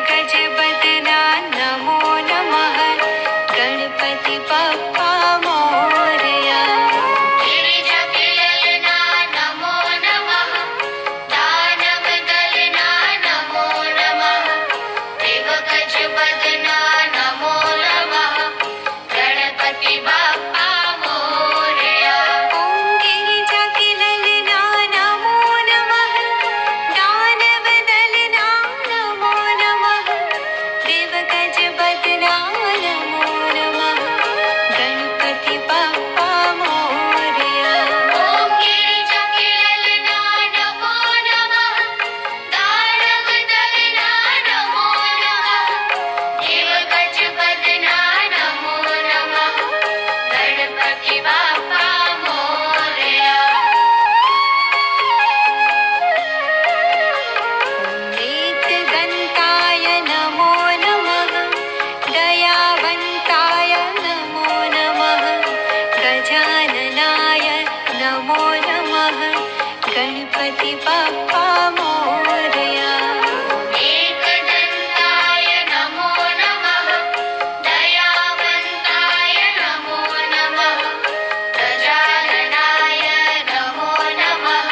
गजबदना नमो नमः गणपति बप्पा मोरया। गिरिजगललना नमो नमः दानवदलना नमो नमः देव गजबदना नमो नमः गणपति बप्पा मोरया। ओम गिरिजगललना नमो नमः दानवदलना नमो नमः देव गजबदना नमो नमः गणपति बप्पा मोरया। ओम गिरिजगललना नमो नमः दानवदलना नमो नमः देव गजबदना नमो नमः गणपति बप्पा मोरया। एकदन्ताय नमो नमः दयावन्ताय नमो नमः गजाननाय नमो नमः गणपति बप्पा मोरया। एकदन्ताय नमो नमः दयावन्ताय नमो नमः गजाननाय नमो नमः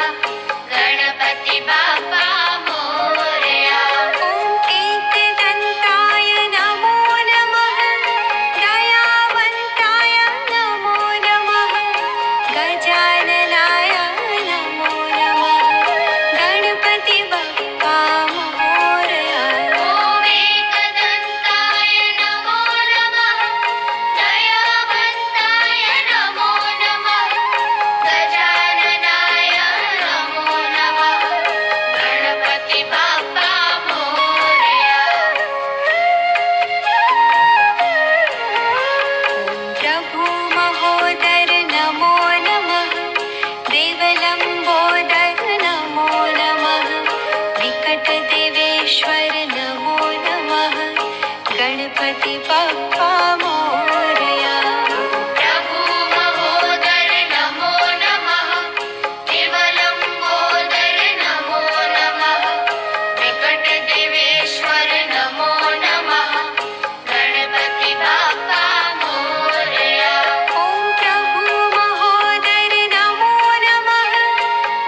गणपति बप्पा मोरया। ओम एकदन्ताय नमो नमः दयावन्ताय नमो नमः गजाननाय नमो नमः गणपति बप्पा मोरया। ओम एकदन्ताय नमो नमः दयावन्ताय नमो नमः गजाननाय नमो नमः गणपति बप्पा मोरया। प्रभु महोदर नमो नमः देवलंबोदर नमो नमः विकट देवेश्वर नमो नमः गणपति बप्पा मोरया। प्रभु महोदर नमो नमः देवलंबोदर नमो नमः विकट देवेश्वर नमो नमः गणपति बप्पा मोरया। ओम प्रभु महोदर नमो नमः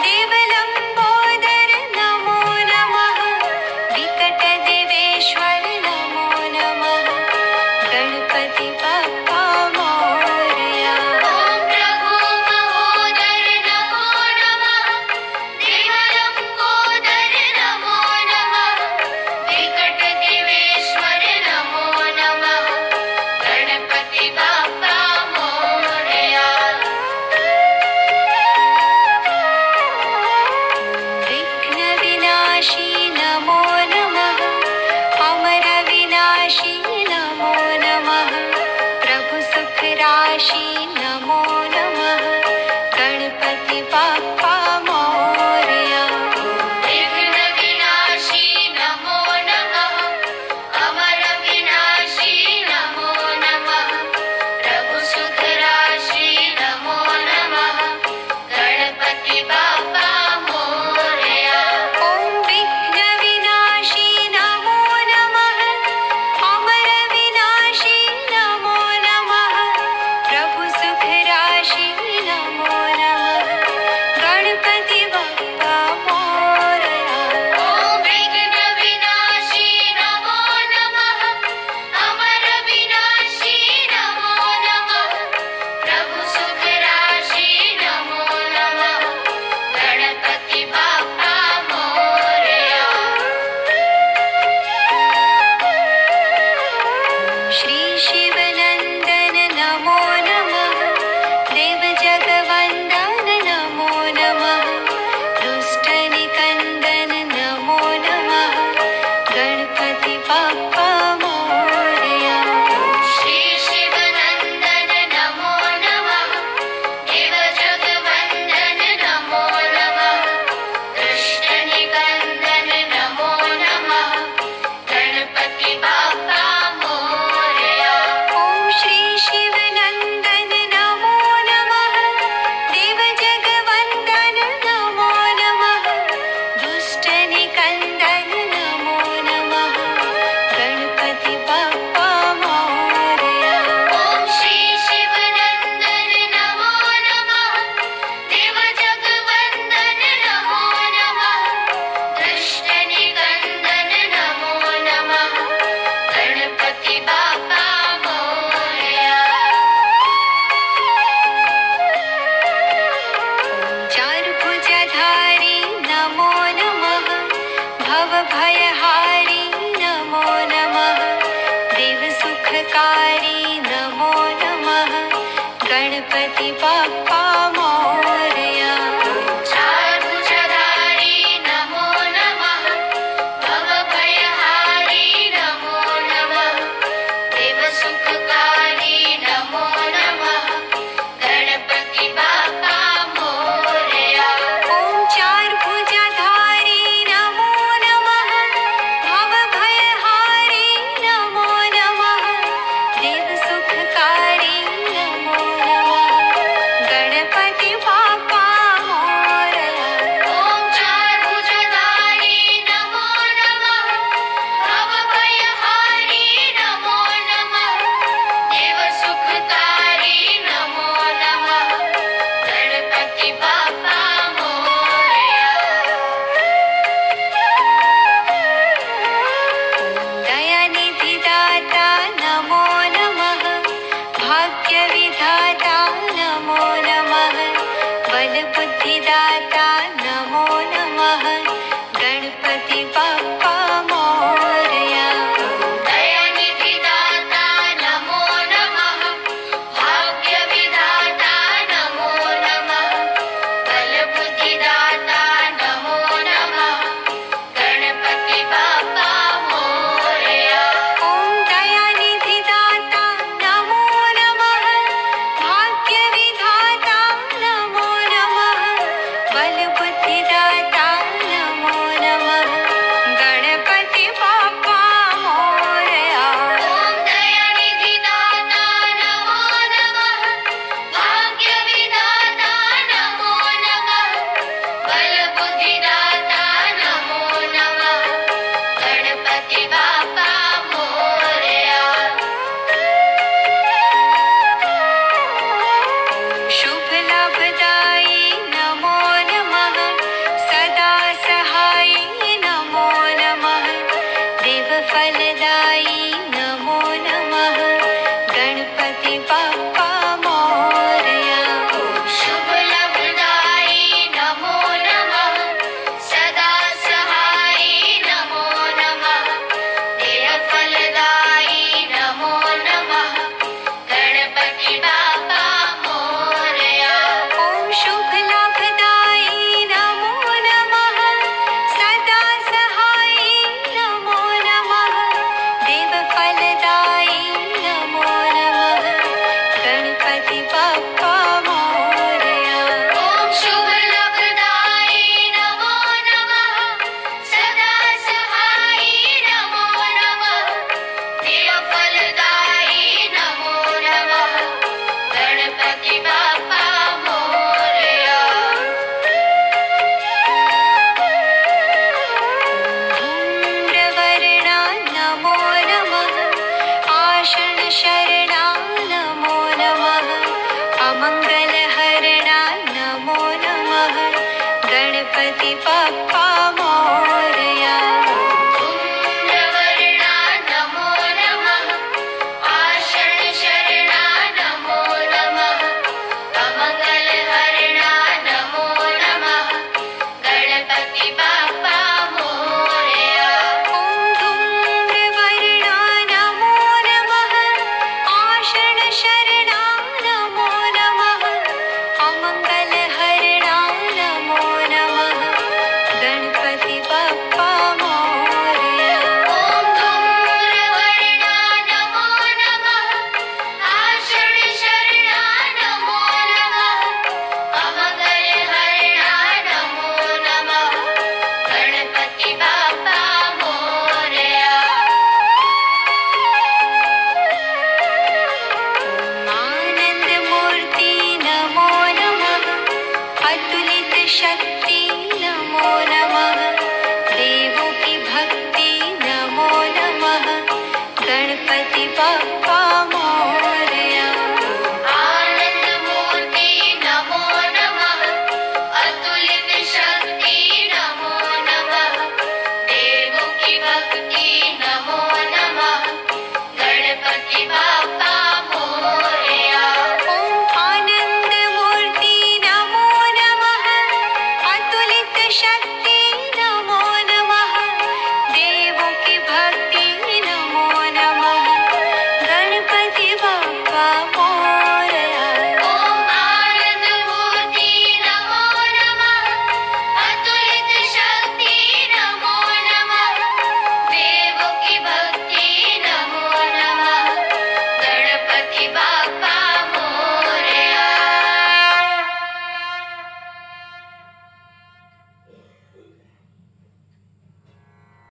देवलंबोदर नमो नमः विकट देवेश्वर नमो नमः विघ्नहरकारी नमो नमः गणपति बाप्पा